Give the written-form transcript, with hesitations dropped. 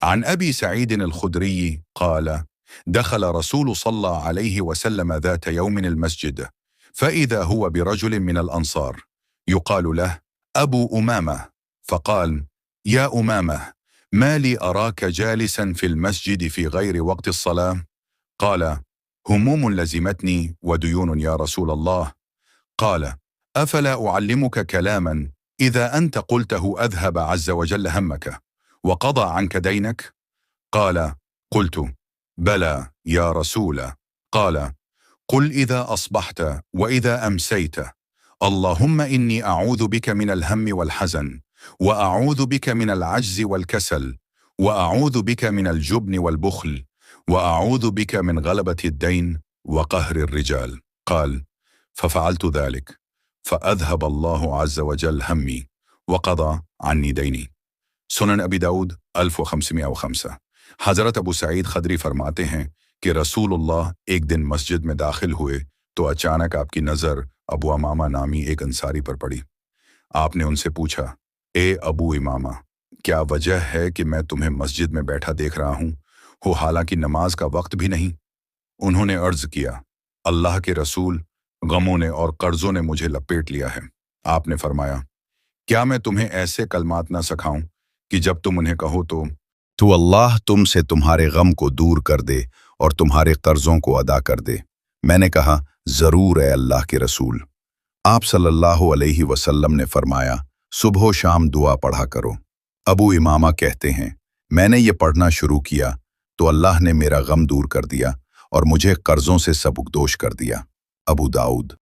عن أبي سعيد الخدري قال: دخل رسول صلى عليه وسلم ذات يوم المسجد، فإذا هو برجل من الأنصار يقال له أبو أمامة، فقال: يا أمامة، ما لي أراك جالسا في المسجد في غير وقت الصلاة؟ قال: هموم لزمتني وديون يا رسول الله. قال: أفلا أعلمك كلاما إذا أنت قلته أذهب عز وجل همك وقضى عنك دينك؟ قال: قلت: بلى يا رسول. قال: قل إذا أصبحت وإذا أمسيت: اللهم إني أعوذ بك من الهم والحزن، وأعوذ بك من العجز والكسل، وأعوذ بك من الجبن والبخل، وأعوذ بك من غلبة الدين وقهر الرجال. قال: ففعلت ذلك، فأذهب الله عز وجل همي وقضى عني ديني। सुनन अबी दाऊद 1505। हज़रत अबू सईद खदरी फरमाते हैं कि रसूलुल्लाह एक दिन मस्जिद में दाखिल हुए तो अचानक आपकी नज़र अबू उमामा नामी एक अंसारी पर पड़ी। आपने उनसे पूछा: ए अबू इमामा, क्या वजह है कि मैं तुम्हें मस्जिद में बैठा देख रहा हूँ हो हालांकि नमाज का वक्त भी नहीं? उन्होंने अर्ज किया: अल्लाह के रसूल, गमों ने और कर्जों ने मुझे लपेट लिया है। आपने फरमाया: क्या मैं तुम्हें ऐसे कलमात न सिखाऊं कि जब तुम उन्हें कहो तो अल्लाह तुमसे तुम्हारे गम को दूर कर दे और तुम्हारे कर्जों को अदा कर दे। मैंने कहा: जरूर है अल्लाह के रसूल। आप सल्लल्लाहु अलैहि वसल्लम ने फरमाया: सुबह शाम दुआ पढ़ा करो। अबू इमामा कहते हैं, मैंने ये पढ़ना शुरू किया तो अल्लाह ने मेरा गम दूर कर दिया और मुझे कर्जों से सबकदोश कर दिया। अबू दाऊद।